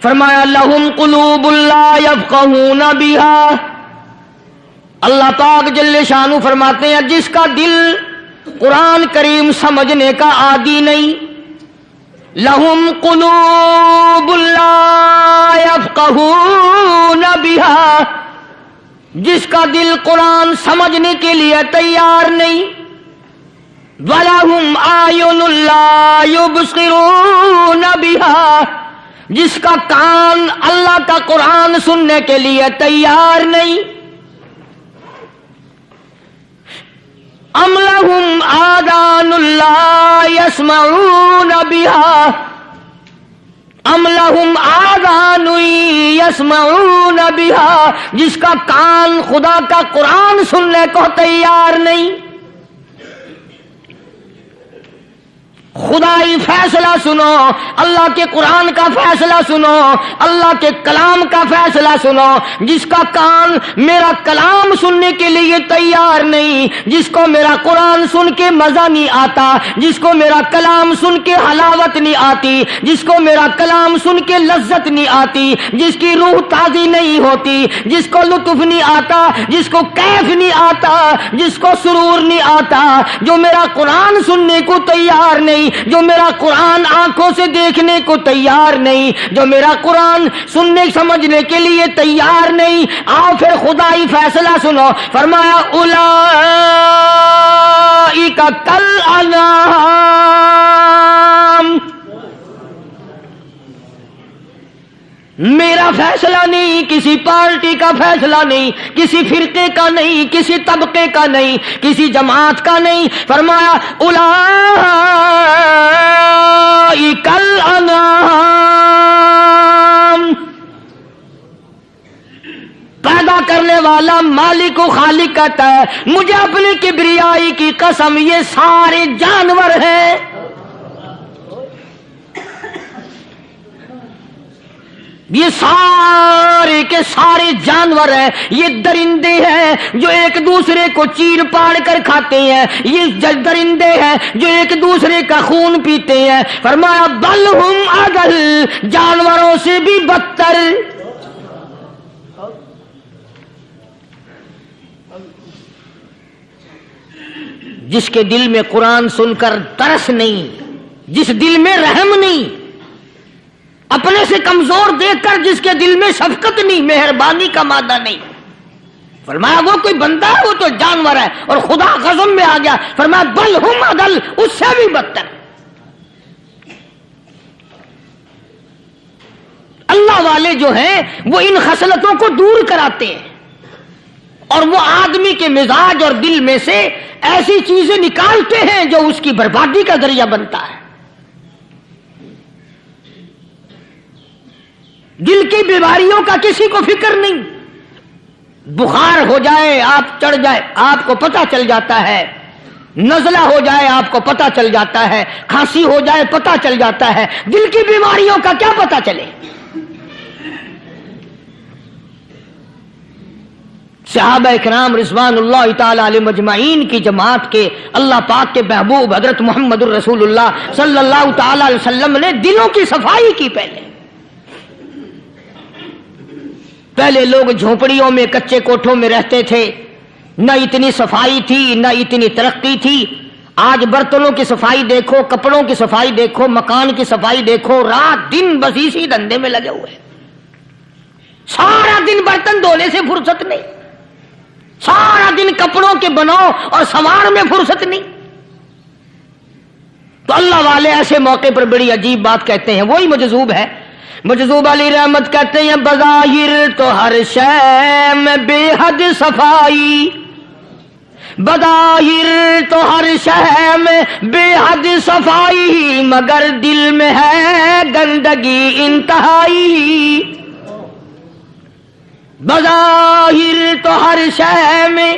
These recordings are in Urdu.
فرمایا لہم قلوب لا یفقہون بہا، اللہ پاک جل شانہ فرماتے ہیں جس کا دل قرآن کریم سمجھنے کا عادی نہیں، لہم قلوب لا یفقہون بہا، جس کا دل قرآن سمجھنے کے لیے تیار نہیں، وَلَهُمْ أَعْيُنٌ لَا يُبْصِرُونَ بِهَا، جس کا کان اللہ کا قرآن سننے کے لیے تیار نہیں، أَمْ لَهُمْ آذَانٌ لَا يَسْمَعُونَ بِهَا، ام لہم آذان یسمعون بها، جس کا کان خدا کا قرآن سننے کو تیار نہیں۔ خدائی فیصلہ سنو، اللہ کے قرآن کا فیصلہ سنو، اللہ کے کلام کا فیصلہ سنو، جس کا کان میرا کلام سننے کے لیے تیار نہیں، جس کو میرا قرآن سن کے مزہ نہیں آتا، جس کو میرا کلام سن کے حلاوت نہیں آتی، جس کو میرا کلام سن کے لذت نہیں آتی، جس کی روح تازی نہیں ہوتی، جس کو لطف نہیں آتا، جس کو کیف نہیں آتا، جس کو سرور نہیں آتا، جو میرا قرآن سننے کو تیار نہیں، جو میرا قرآن آنکھوں سے دیکھنے کو تیار نہیں، جو میرا قرآن سننے سمجھنے کے لیے تیار نہیں، آؤ پھر خدائی فیصلہ سنو، فرمایا اولئک کالانعام، میرا فیصلہ نہیں، کسی پارٹی کا فیصلہ نہیں، کسی فرقے کا نہیں، کسی طبقے کا نہیں، کسی جماعت کا نہیں، فرمایا اولئک الانعام، پیدا کرنے والا مالک و خالق کہتا ہے مجھے اپنی کبریائی کی قسم یہ سارے جانور ہیں، یہ سارے کے سارے جانور ہیں، یہ درندے ہیں جو ایک دوسرے کو چیر پاڑ کر کھاتے ہیں، یہ درندے ہیں جو ایک دوسرے کا خون پیتے ہیں، فرمایا بل ہم اضل، جانوروں سے بھی بدتر۔ جس کے دل میں قرآن سن کر ترس نہیں، جس دل میں رحم نہیں، اپنے سے کمزور دیکھ کر جس کے دل میں شفقت نہیں، مہربانی کا مادہ نہیں، فرمایا وہ کوئی بندہ ہے، وہ تو جانور ہے، اور خدا غضب میں آ گیا، فرمایا بل ہم اضل، اس سے بھی بدتر۔ اللہ والے جو ہیں وہ ان خصلتوں کو دور کراتے ہیں، اور وہ آدمی کے مزاج اور دل میں سے ایسی چیزیں نکالتے ہیں جو اس کی بربادی کا ذریعہ بنتا ہے۔ دل کی بیماریوں کا کسی کو فکر نہیں، بخار ہو جائے آپ چڑھ جائے آپ کو پتہ چل جاتا ہے، نزلہ ہو جائے آپ کو پتہ چل جاتا ہے، کھانسی ہو جائے پتہ چل جاتا ہے، دل کی بیماریوں کا کیا پتہ چلے؟ صحابہ اکرام رضوان اللہ تعالی علیہم اجمعین کی جماعت کے اللہ پاک کے محبوب حضرت محمد الرسول اللہ صلی اللہ تعالی علیہ وسلم نے دلوں کی صفائی کی۔ پہلے لوگ جھونپڑیوں میں کچے کوٹھوں میں رہتے تھے، نہ اتنی صفائی تھی نہ اتنی ترقی تھی۔ آج برتنوں کی صفائی دیکھو، کپڑوں کی صفائی دیکھو، مکان کی صفائی دیکھو، رات دن بس اسی دھندے میں لگے ہوئے، سارا دن برتن دھونے سے فرصت نہیں، سارا دن کپڑوں کے بناؤ اور سنوار میں فرصت نہیں۔ تو اللہ والے ایسے موقع پر بڑی عجیب بات کہتے ہیں، وہی مجذوب ہے، مجذوب علی رحمت کہتے ہیں بظاہر تو ہر شے میں بے حد صفائی، بظاہر تو ہر شے میں بے حد صفائی، مگر دل میں ہے گندگی انتہائی، بظاہر تو ہر شے میں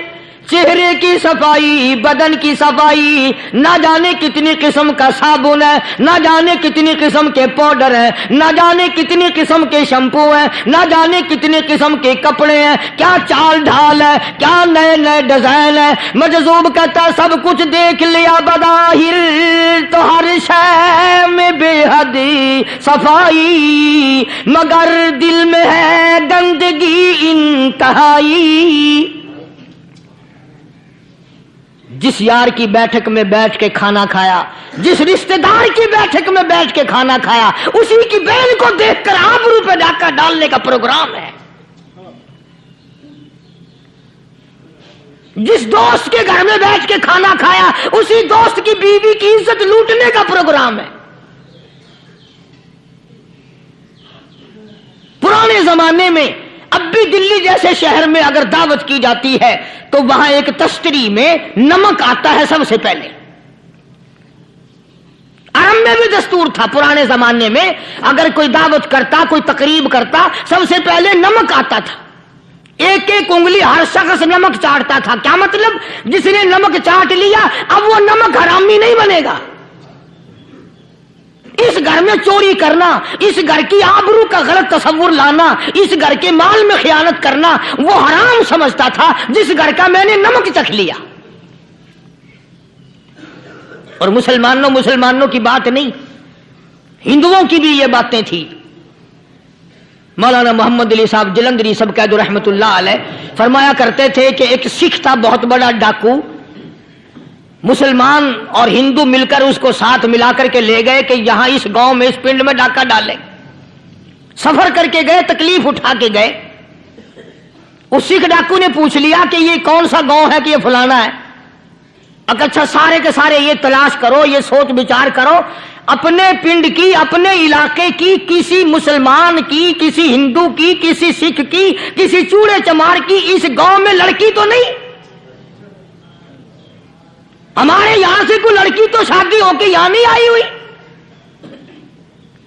چہرے کی صفائی، بدن کی صفائی، نہ جانے کتنی قسم کا صابن ہے، نہ جانے کتنی قسم کے پاؤڈر ہے، نہ جانے کتنی قسم کے شیمپو ہیں، نہ جانے کتنی قسم کے کپڑے ہیں، کیا چال ڈھال ہے، کیا نئے نئے ڈیزائن ہے۔ مجذوب کہتا ہے سب کچھ دیکھ لیا بظاہر تو ہر شے میں بے حد صفائی، مگر دل میں ہے گندگی انتہائی۔ جس یار کی بیٹھک میں بیٹھ کے کھانا کھایا، جس رشتہ دار کی بیٹھک میں بیٹھ کے کھانا کھایا، اسی کی بہن کو دیکھ کر آبرو پہ ڈاکہ ڈالنے کا پروگرام ہے۔ جس دوست کے گھر میں بیٹھ کے کھانا کھایا، اسی دوست کی بیوی کی عزت لوٹنے کا پروگرام ہے۔ پرانے زمانے میں اب بھی دلی جیسے شہر میں اگر دعوت کی جاتی ہے تو وہاں ایک تشتری میں نمک آتا ہے سب سے پہلے۔ عرب میں بھی دستور تھا پرانے زمانے میں، اگر کوئی دعوت کرتا، کوئی تقریب کرتا، سب سے پہلے نمک آتا تھا۔ ایک ایک انگلی ہر شخص نمک چاٹتا تھا۔ کیا مطلب؟ جس نے نمک چاٹ لیا اب وہ نمک حرامی نہیں بنے گا۔ اس گھر میں چوری کرنا، اس گھر کی آبرو کا غلط تصور لانا، اس گھر کے مال میں خیانت کرنا وہ حرام سمجھتا تھا جس گھر کا میں نے نمک چکھ لیا۔ اور مسلمانوں کی بات نہیں، ہندوؤں کی بھی یہ باتیں تھی۔ مولانا محمد علی صاحب جلندری سب قید رحمت اللہ علیہ فرمایا کرتے تھے کہ ایک سکھ تھا بہت بڑا ڈاکو، مسلمان اور ہندو مل کر اس کو ساتھ ملا کر کے لے گئے کہ یہاں اس گاؤں میں، اس پنڈ میں ڈاکہ ڈالے۔ سفر کر کے گئے، تکلیف اٹھا کے گئے۔ اس سکھ ڈاکو نے پوچھ لیا کہ یہ کون سا گاؤں ہے کہ یہ فلانا ہے۔ اچھا سارے کے سارے یہ تلاش کرو، یہ سوچ بچار کرو، اپنے پنڈ کی، اپنے علاقے کی، کسی مسلمان کی، کسی ہندو کی، کسی سکھ کی، کسی چوڑے چمار کی اس گاؤں میں لڑکی تو نہیں؟ ہمارے یہاں سے کوئی لڑکی تو شادی ہو کے یہاں نہیں آئی ہوئی؟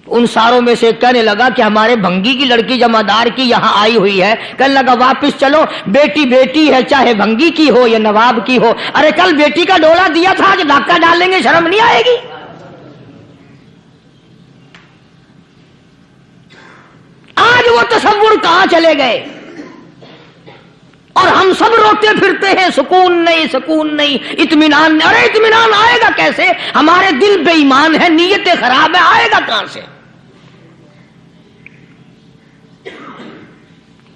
ان ساروں میں سے کہنے لگا کہ ہمارے بھنگی کی لڑکی جمعدار کی یہاں آئی ہوئی ہے۔ کہنے لگا واپس چلو، بیٹی بیٹی ہے، چاہے بھنگی کی ہو یا نواب کی ہو۔ ارے کل بیٹی کا ڈولا دیا تھا، آج ڈاکہ ڈالیں گے، شرم نہیں آئے گی؟ آج وہ تصور کہاں چلے گئے؟ اور ہم سب روتے پھرتے ہیں سکون نہیں، سکون نہیں، اطمینان نہیں۔ ارے اطمینان آئے گا کیسے؟ ہمارے دل بے ایمان ہے، نیتیں خراب ہے، آئے گا کہاں سے؟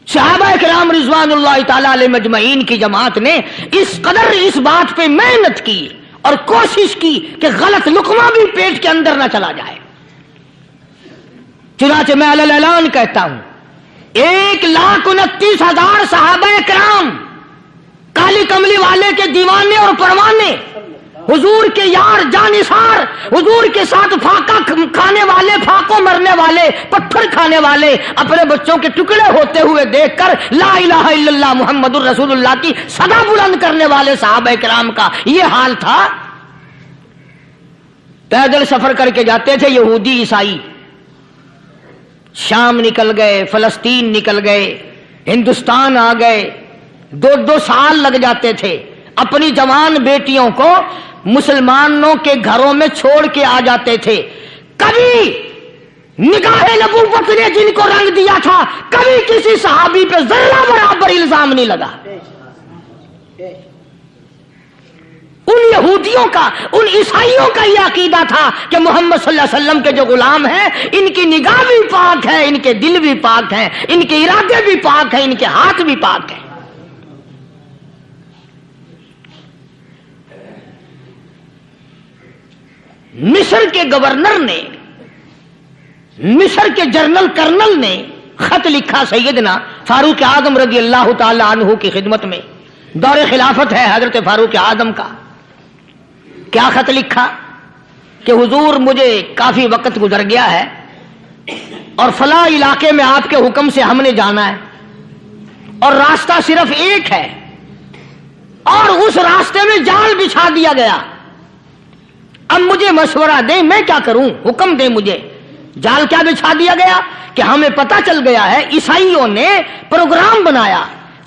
صحابہ کرام رضوان اللہ تعالی علیہ مجمعین کی جماعت نے اس قدر اس بات پہ محنت کی اور کوشش کی کہ غلط لقمہ بھی پیٹ کے اندر نہ چلا جائے۔ چنانچہ میں علی الاعلان کہتا ہوں 1,29,000 صحابہ کرام، کالی کملی والے کے دیوانے اور پروانے، حضور کے یار جانثار، حضور کے ساتھ فاقہ کھانے والے، فاقوں مرنے والے، پتھر کھانے والے، اپنے بچوں کے ٹکڑے ہوتے ہوئے دیکھ کر لا الہ الا اللہ محمد الرسول اللہ کی صدا بلند کرنے والے صحابہ کرام کا یہ حال تھا۔ پیدل سفر کر کے جاتے تھے یہودی عیسائی، شام نکل گئے، فلسطین نکل گئے، ہندوستان آ گئے، 2 سال لگ جاتے تھے۔ اپنی جوان بیٹیوں کو مسلمانوں کے گھروں میں چھوڑ کے آ جاتے تھے۔ کبھی نگاہ نبوت نے جن کو رنگ دیا تھا، کبھی کسی صحابی پہ ذرہ برابر الزام نہیں لگا۔ ان یہودیوں کا، ان عیسائیوں کا یہ عقیدہ تھا کہ محمد صلی اللہ علیہ وسلم کے جو غلام ہیں، ان کی نگاہ بھی پاک ہے، ان کے دل بھی پاک ہیں، ان کے ارادے بھی پاک ہیں، ان کے ہاتھ بھی پاک ہیں۔ مصر کے گورنر نے، مصر کے جنرل کرنل نے خط لکھا سیدنا فاروق اعظم رضی اللہ تعالی عنہ کی خدمت میں۔ دور خلافت ہے حضرت فاروق اعظم کا۔ کیا خط لکھا کہ حضور مجھے کافی وقت گزر گیا ہے اور فلاں علاقے میں آپ کے حکم سے ہم نے جانا ہے اور راستہ صرف ایک ہے اور اس راستے میں جال بچھا دیا گیا۔ اب مجھے مشورہ دیں میں کیا کروں، حکم دیں مجھے۔ جال کیا بچھا دیا گیا کہ ہمیں پتہ چل گیا ہے عیسائیوں نے پروگرام بنایا،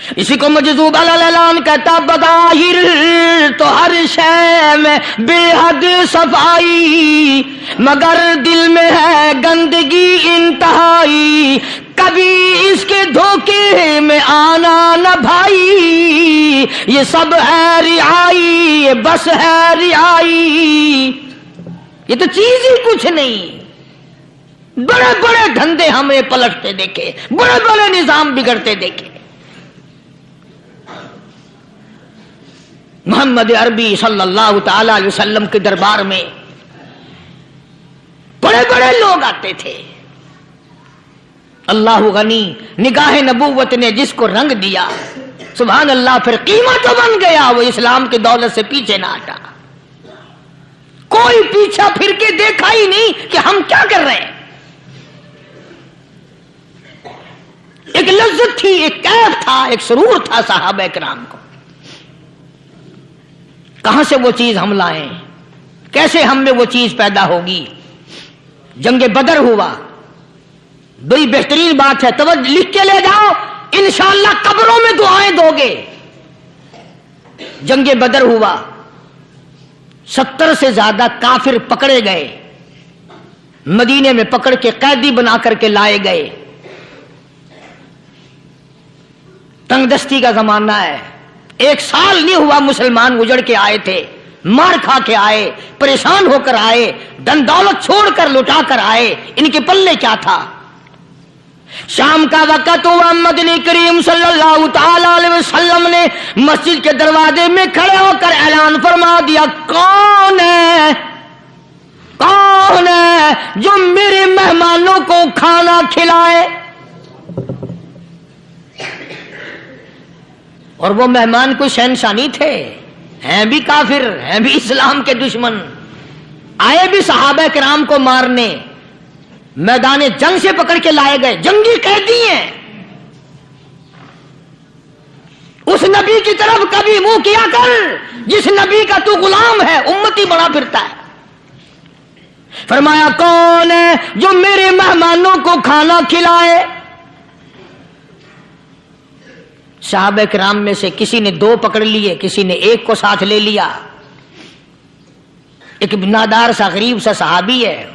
اسی کو مجذوب الالان کہتا بظاہر تو ہر شے میں بے حد صفائی، مگر دل میں ہے گندگی انتہائی، کبھی اس کے دھوکے میں آنا نہ بھائی، یہ سب ہے رعائی، یہ بس ہے رعائی، یہ تو چیز ہی کچھ نہیں۔ بڑے بڑے دھندے ہمیں پلٹتے دیکھے، بڑے بڑے نظام بگڑتے دیکھے۔ محمد عربی صلی اللہ تعالی علیہ وسلم کے دربار میں بڑے بڑے لوگ آتے تھے۔ اللہ غنی، نگاہ نبوت نے جس کو رنگ دیا، سبحان اللہ، پھر قیمت تو بن گیا، وہ اسلام کی دولت سے پیچھے نہ ہٹا۔ کوئی پیچھا پھر کے دیکھا ہی نہیں کہ ہم کیا کر رہے ہیں۔ ایک لذت تھی، ایک کیف تھا، ایک سرور تھا صحابہ کرام کو۔ کہاں سے وہ چیز ہم لائیں، کیسے ہم میں وہ چیز پیدا ہوگی؟ جنگ بدر ہوا، بڑی بہترین بات ہے، توجہ لکھ کے لے جاؤ، انشاءاللہ قبروں میں دعائیں دو گے۔ جنگ بدر ہوا، 70 سے زیادہ کافر پکڑے گئے، مدینے میں پکڑ کے قیدی بنا کر کے لائے گئے۔ تنگ دستی کا زمانہ ہے، 1 سال نہیں ہوا مسلمان اجڑ کے آئے تھے، مار کھا کے آئے، پریشان ہو کر آئے، دن دولت چھوڑ کر لٹا کر آئے، ان کے پلے کیا تھا؟ شام کا وقت ہوا، مدنی کریم صلی اللہ تعالی علیہ وسلم نے مسجد کے دروازے میں کھڑے ہو کر اعلان فرما دیا، کون ہے جو میرے مہمانوں کو کھانا کھلائے؟ اور وہ مہمان کوئی شہنشاہ نہیں تھے، ہیں بھی کافر، ہیں بھی اسلام کے دشمن، آئے بھی صحابہ کرام کو مارنے، میدان جنگ سے پکڑ کے لائے گئے، جنگی قیدی ہیں۔ اس نبی کی طرف کبھی منہ کیا کر جس نبی کا تو غلام ہے، امتی بنا پھرتا ہے۔ فرمایا کون ہے جو میرے مہمانوں کو کھانا کھلائے؟ صحابہ کرام میں سے کسی نے 2 پکڑ لیے، کسی نے 1 کو ساتھ لے لیا۔ ایک نادار سا غریب سا صحابی ہے،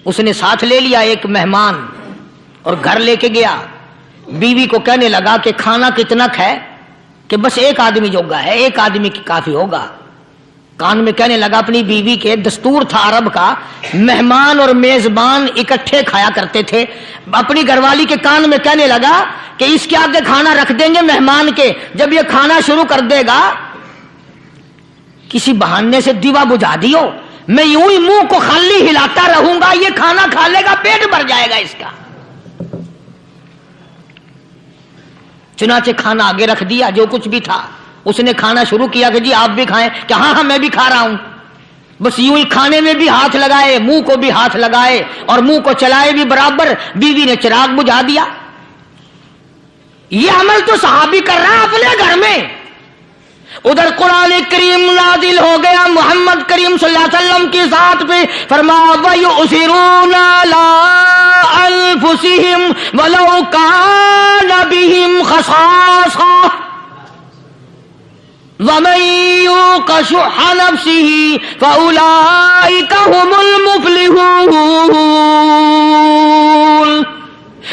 اس نے ساتھ لے لیا ایک مہمان اور گھر لے کے گیا، بیوی کو کہنے لگا کہ کھانا کتنا ہے، کہ بس 1 آدمی جوگا ہے، 1 آدمی کی کافی ہوگا۔ کان میں کہنے لگا اپنی بیوی کے، دستور تھا عرب کا، مہمان اور میزبان اکٹھے کھایا کرتے تھے۔ اپنی گھر والی کے کان میں کہنے لگا کہ اس کے آگے کھانا رکھ دیں گے مہمان کے، جب یہ کھانا شروع کر دے گا کسی بہانے سے دیوا بجھا دیو، میں یوں ہی منہ کو خالی ہلاتا رہوں گا، یہ کھانا کھا لے گا، پیٹ بھر جائے گا اس کا۔ چنانچہ کھانا آگے رکھ دیا، جو کچھ بھی تھا، اس نے کھانا شروع کیا کہ جی آپ بھی کھائیں، کہ ہاں میں بھی کھا رہا ہوں۔ بس یوں ہی کھانے میں بھی ہاتھ لگائے، منہ کو بھی ہاتھ لگائے اور منہ کو چلائے بھی برابر، بیوی نے چراغ بجھا دیا۔ یہ عمل تو صحابی کر رہا ہے اپنے گھر میں۔ ادھر قرآن کریم نازل ہو گیا محمد کریم صلی اللہ علیہ وسلم کی ذات پہ، فرمایا وَيُؤْثِرُونَ عَلَىٰ أَنفُسِهِمْ وَلَوْ كَانَ بِهِمْ خَصَاصَةٌ وَمَن يُوقَ شُحَّ نَفْسِهِ فَأُولَٰئِكَ هُمُ الْمُفْلِحُونَ۔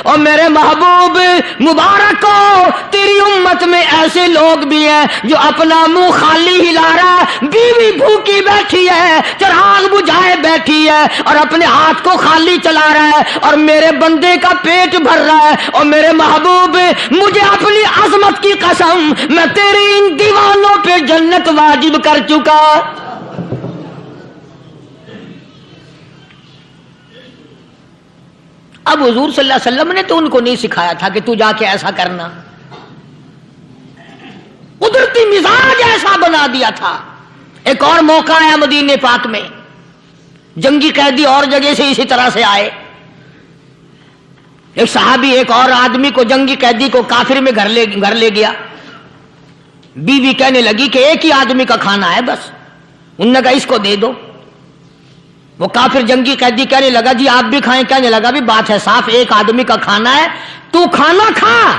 اور میرے محبوب مبارک ہو، تیری امت میں ایسے لوگ بھی ہیں جو اپنا منہ خالی ہلا رہا ہے، بیوی بھوکی بیٹھی ہے، چراغ بجھائے بیٹھی ہے اور اپنے ہاتھ کو خالی چلا رہا ہے، اور میرے بندے کا پیٹ بھر رہا ہے۔ اور میرے محبوب مجھے اپنی عظمت کی قسم، میں تیرے ان دیوانوں پہ جنت واجب کر چکا۔ اب حضور صلی اللہ علیہ وسلم نے تو ان کو نہیں سکھایا تھا کہ تو جا کے ایسا کرنا، قدرتی مزاج ایسا بنا دیا تھا۔ ایک اور موقع آیا مدینے پاک میں، جنگی قیدی اور جگہ سے اسی طرح سے آئے، ایک صحابی ایک اور آدمی کو، جنگی قیدی کو کافر میں گھر لے گیا۔ بیوی کہنے لگی کہ 1 ہی آدمی کا کھانا ہے بس، انہوں نے کہا اس کو دے دو۔ وہ کافر جنگی قیدی کہنے لگا جی آپ بھی کھائیں، کہنے لگا بھی بات ہے صاف، 1 آدمی کا کھانا ہے، تو کھانا کھا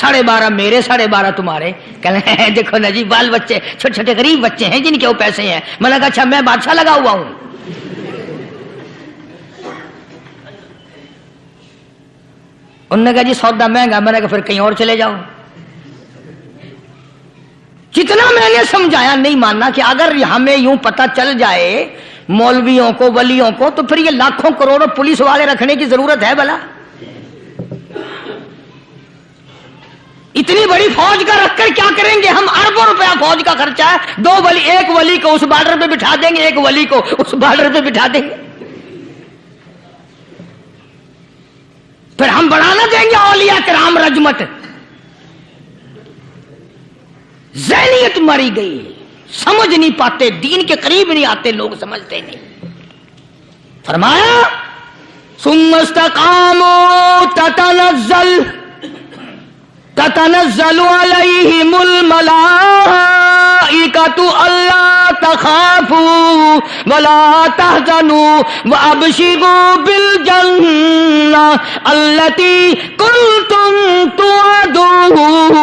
12.5 میرے 12.5 تمہارے. کہنے دیکھو نا جی بال بچے چھوٹے چھوٹے غریب بچے ہیں جن کے وہ پیسے ہیں. میں نے کہا اچھا میں بادشاہ لگا ہوا ہوں. انہوں نے کہا جی سودا مہنگا. میں نے کہا پھر کہیں اور چلے جاؤ. جتنا میں نے سمجھایا نہیں ماننا کہ اگر ہمیں یوں پتہ چل جائے مولویوں کو ولیوں کو تو پھر یہ لاکھوں کروڑوں پولیس والے رکھنے کی ضرورت ہے بھلا؟ اتنی بڑی فوج کا رکھ کر کیا کریں گے ہم؟ اربوں روپیہ فوج کا خرچہ ہے. 2 ولی، ایک ولی کو اس بارڈر پہ بٹھا دیں گے، ایک ولی کو اس بارڈر پہ بٹھا دیں گے. پھر ہم بڑھانا دیں گے اولیاء کرام رجمت. ذہنیت ماری گئی، سمجھ نہیں پاتے، دین کے قریب نہیں آتے لوگ، سمجھتے نہیں. فرمایا ثم استقاموا تتنزل علیہم الملائکۃ الا تخافوا ولا تحزنوا وابشروا بالجنہ التی کنتم توعدون.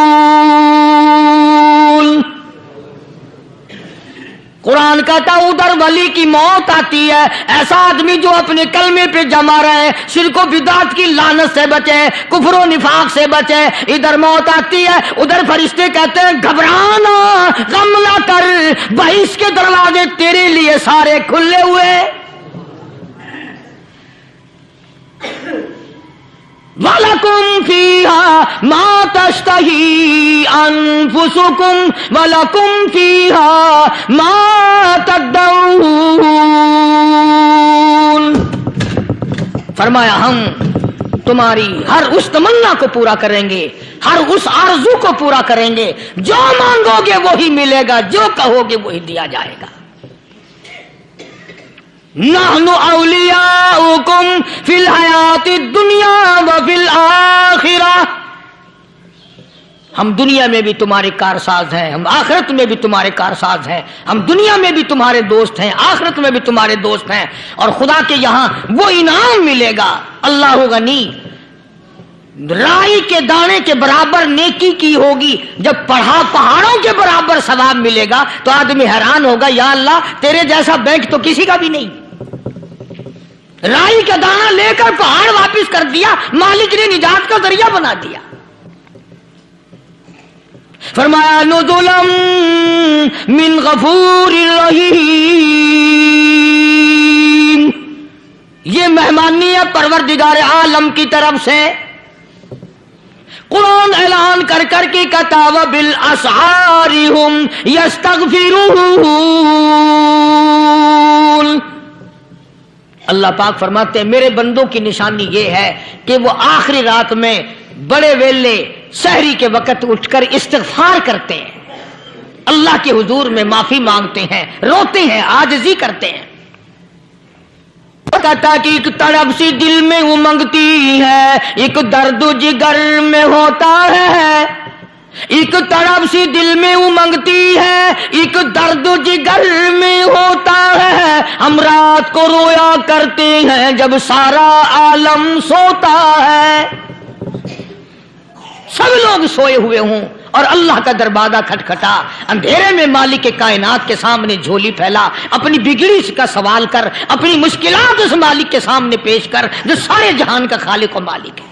قرآن کہتا ہے ادھر ولی کی موت آتی ہے، ایسا آدمی جو اپنے کلمے پہ جمع رہے، شرک و بدعت کی لعنت سے بچے، کفر و نفاق سے بچے. ادھر موت آتی ہے، ادھر فرشتے کہتے ہیں گھبرانا، غم نہ کر، بہشت کے دروازے تیرے لیے سارے کھلے ہوئے. وَلَكُمْ فِيهَا مَا تَشْتَهِي أَنفُسُكُمْ وَلَكُمْ فِيهَا مَا تَدَّعُونَ. فرمایا ہم تمہاری ہر اس تمنا کو پورا کریں گے، ہر اس آرزو کو پورا کریں گے. جو مانگو گے وہی ملے گا، جو کہو گے وہی دیا جائے گا. نحن اولیاؤکم فی الحیات الدنیا وفی الآخرہ. ہم دنیا میں بھی تمہارے کارساز ہیں، ہم آخرت میں بھی تمہارے کارساز ہیں. ہم دنیا میں بھی تمہارے دوست ہیں، آخرت میں بھی تمہارے دوست ہیں. اور خدا کے یہاں وہ انعام ملے گا. اللہ غنی، رائی کے دانے کے برابر نیکی کی ہوگی، جب پہاڑوں کے برابر ثواب ملے گا تو آدمی حیران ہوگا، یا اللہ تیرے جیسا بینک تو کسی کا بھی نہیں. رائی کا دانہ لے کر پہاڑ واپس کر دیا، مالک نے نجات کا ذریعہ بنا دیا. فرمایا نزلا من غفور رحیم. یہ مہمانی ہے پروردگار عالم کی طرف سے. قرآن اعلان کر کر کے کہتا وبالاسحار هم یستغفرون. اللہ پاک فرماتے ہیں میرے بندوں کی نشانی یہ ہے کہ وہ آخری رات میں بڑے ویلے سحری کے وقت اٹھ کر استغفار کرتے ہیں، اللہ کے حضور میں معافی مانگتے ہیں، روتے ہیں، عاجزی کرتے ہیں. کہتا کہ ایک تڑپ سی دل میں امنگتی ہے، ایک درد جگر میں ہوتا ہے. ایک تڑپ سی دل میں امنگتی ہے، ایک درد جگر میں ہوتا ہے. ہم رات کو رویا کرتے ہیں جب سارا عالم سوتا ہے. سب لوگ سوئے ہوئے ہوں اور اللہ کا دروازہ کھٹکھٹا، اندھیرے میں مالک کائنات کے سامنے جھولی پھیلا، اپنی بگڑی کا سوال کر، اپنی مشکلات اس مالک کے سامنے پیش کر جو سارے جہان کا خالق و مالک ہے.